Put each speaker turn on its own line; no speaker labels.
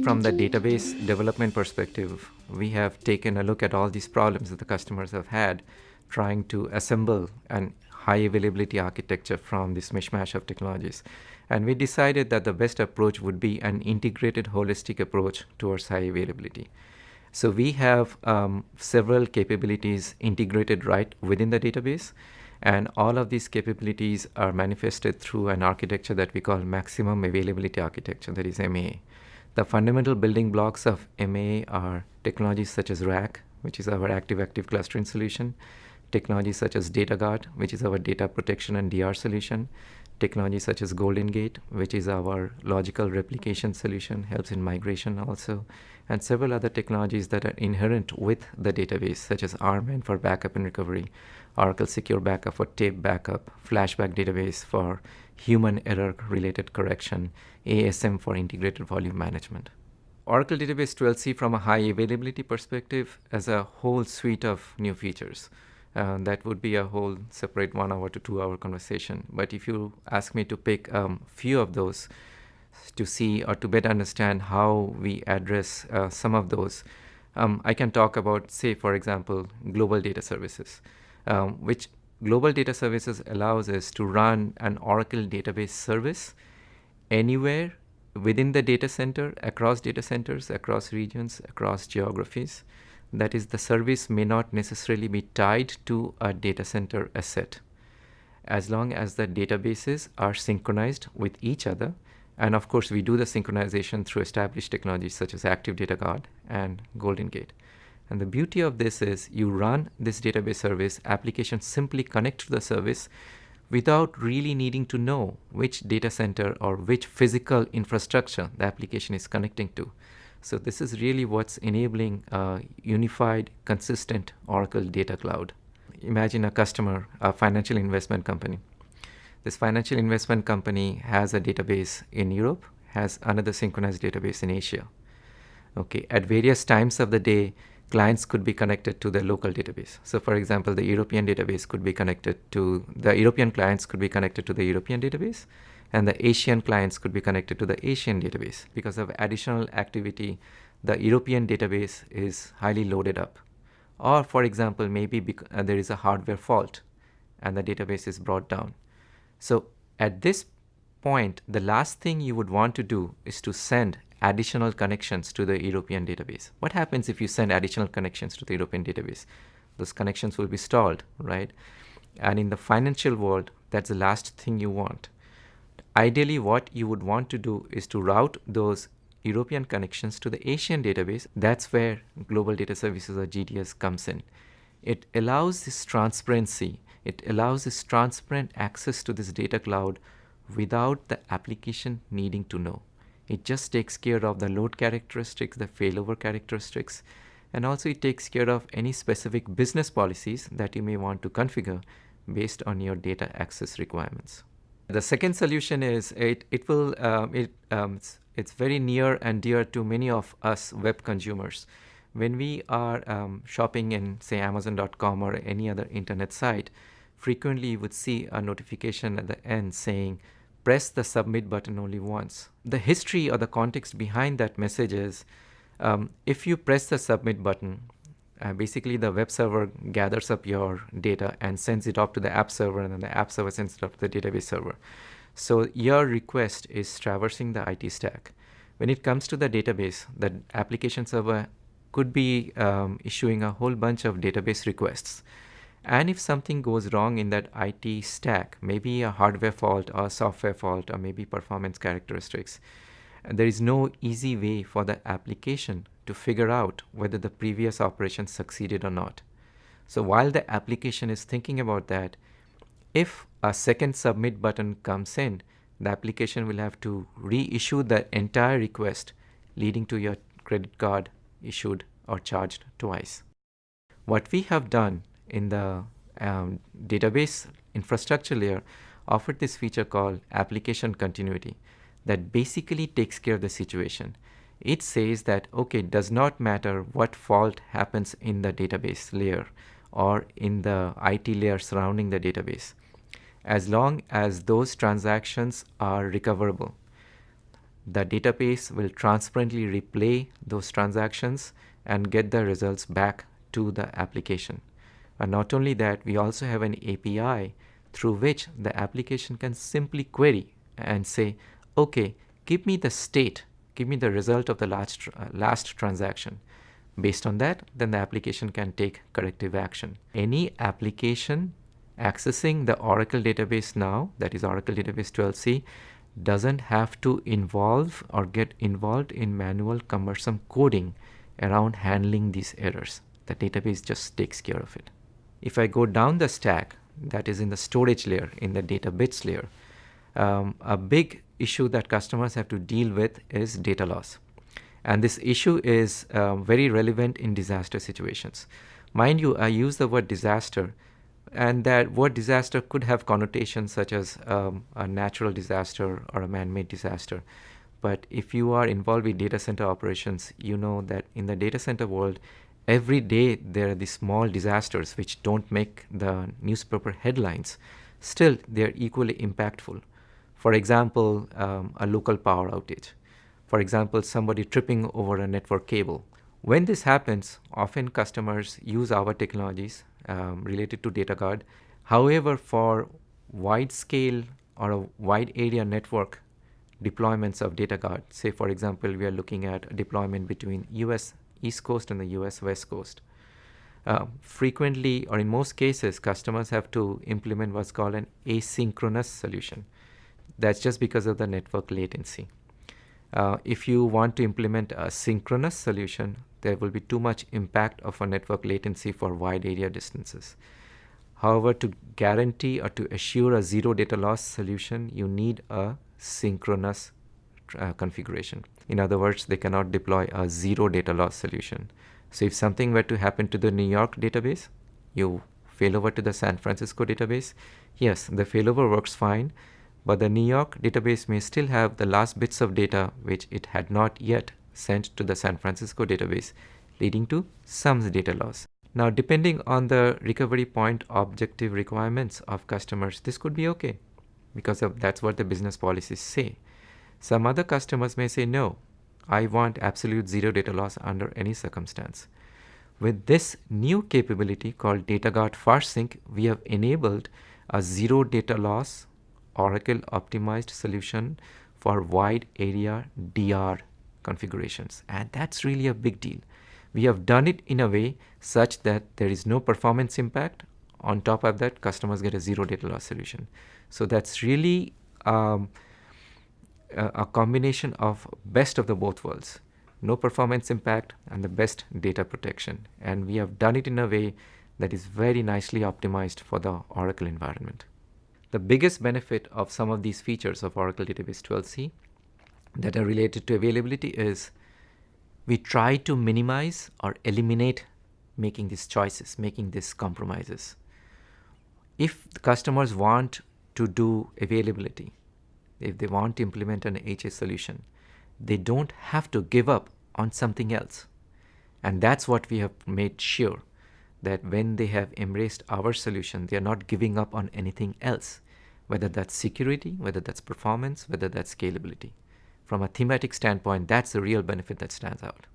From the database development perspective, we have taken a look at all these problems that the customers have had trying to assemble an high availability architecture from this mishmash of technologies. And we decided that the best approach would be an integrated, holistic approach towards high availability. So we have several capabilities integrated right within the database, and all of these capabilities are manifested through an architecture that we call maximum availability architecture, that is MAA. The fundamental building blocks of MAA are technologies such as RAC, which is our active-active clustering solution, technologies such as DataGuard, which is our data protection and DR solution, technologies such as Golden Gate, which is our logical replication solution, helps in migration also, and several other technologies that are inherent with the database, such as RMAN for backup and recovery, Oracle Secure Backup for tape backup, Flashback Database for human error-related correction, ASM for integrated volume management. Oracle Database 12c from a high availability perspective as a whole suite of new features. That would be a whole separate 1 hour to 2 hour conversation. But if you ask me to pick a few of those to see or to better understand how we address some of those, I can talk about, say, for example, global data services, which global data services allows us to run an Oracle database service anywhere within the data center, across data centers, across regions, across geographies. That is, the service may not necessarily be tied to a data center asset, as long as the databases are synchronized with each other. And of course, we do the synchronization through established technologies such as Active Data Guard and Golden Gate. And the beauty of this is you run this database service, applications simply connect to the service without really needing to know which data center or which physical infrastructure the application is connecting to. So this is really what's enabling a unified, consistent Oracle Data Cloud. Imagine a customer, a financial investment company. This financial investment company has a database in Europe, has another synchronized database in Asia. Okay, at various times of the day, clients could be connected to the local database. So for example, the European database could be connected to, the European clients could be connected to the European database, and the Asian clients could be connected to the Asian database. Because of additional activity, the European database is highly loaded up. Or for example, maybe there is a hardware fault and the database is brought down. So at this point, the last thing you would want to do is to send additional connections to the European database. What happens if you send additional connections to the European database? Those connections will be stalled, right? And in the financial world, that's the last thing you want. Ideally, what you would want to do is to route those European connections to the Asian database. That's where Global Data Services or GDS comes in. It allows this transparency. It allows this transparent access to this data cloud without the application needing to know. It just takes care of the load characteristics, the failover characteristics, and also it takes care of any specific business policies that you may want to configure based on your data access requirements. The second solution is it's very near and dear to many of us web consumers. When we are shopping in, say, Amazon.com or any other internet site, frequently you would see a notification at the end saying, press the submit button only once. The history or the context behind that message is, if you press the submit button, basically the web server gathers up your data and sends it off to the app server, and then the app server sends it off to the database server. So your request is traversing the IT stack. When it comes to the database, the application server could be issuing a whole bunch of database requests. And if something goes wrong in that IT stack, maybe a hardware fault or software fault or maybe performance characteristics, there is no easy way for the application to figure out whether the previous operation succeeded or not. So while the application is thinking about that, if a second submit button comes in, the application will have to reissue the entire request, leading to your credit card issued or charged twice. What we have done in the database infrastructure layer offered this feature called application continuity that basically takes care of the situation. It says that, okay, it does not matter what fault happens in the database layer or in the IT layer surrounding the database. as long as those transactions are recoverable. The database will transparently replay those transactions and get the results back to the application. And not only that, we also have an API through which the application can simply query and say, okay, give me the state, give me the result of the last transaction. Based on that, then the application can take corrective action. Any application accessing the Oracle database now, that is Oracle Database 12c, doesn't have to involve or get involved in manual cumbersome coding around handling these errors. The database just takes care of it. If I go down the stack, that is in the storage layer, in the data bits layer, a big issue that customers have to deal with is data loss. And this issue is very relevant in disaster situations. Mind you, I use the word disaster, and that word disaster could have connotations such as a natural disaster or a man-made disaster. But if you are involved with data center operations, you know that in the data center world, every day there are these small disasters which don't make the newspaper headlines. Still, they are equally impactful. For example, a local power outage. For example, somebody tripping over a network cable. When this happens, often customers use our technologies related to DataGuard. However, for wide scale or a wide area network deployments of DataGuard, say for example, we are looking at a deployment between US East Coast and the US West Coast. Frequently, or in most cases, customers have to implement what's called an asynchronous solution. That's just because of the network latency. If you want to implement a synchronous solution, there will be too much impact of a network latency for wide area distances. However, to guarantee or to assure a zero data loss solution, you need a synchronous configuration. In other words, they cannot deploy a zero data loss solution. So if something were to happen to the New York database, you fail over to the San Francisco database, yes, the failover works fine, but the New York database may still have the last bits of data which it had not yet sent to the San Francisco database, leading to some data loss. Now, depending on the recovery point objective requirements of customers, this could be okay because that's what the business policies say. Some other customers may say, no, I want absolute zero data loss under any circumstance. With this new capability called DataGuard FastSync, we have enabled a zero data loss Oracle optimized solution for wide area DR configurations. And that's really a big deal. We have done it in a way such that there is no performance impact. On top of that, customers get a zero data loss solution. So that's really a combination of best of the both worlds. No performance impact and the best data protection. And we have done it in a way that is very nicely optimized for the Oracle environment. The biggest benefit of some of these features of Oracle Database 12c that are related to availability is we try to minimize or eliminate making these choices, making these compromises. If the customers want to do availability, if they want to implement an HA solution, they don't have to give up on something else. And that's what we have made sure, that when they have embraced our solution, they are not giving up on anything else, whether that's security, whether that's performance, whether that's scalability. From a thematic standpoint, that's the real benefit that stands out.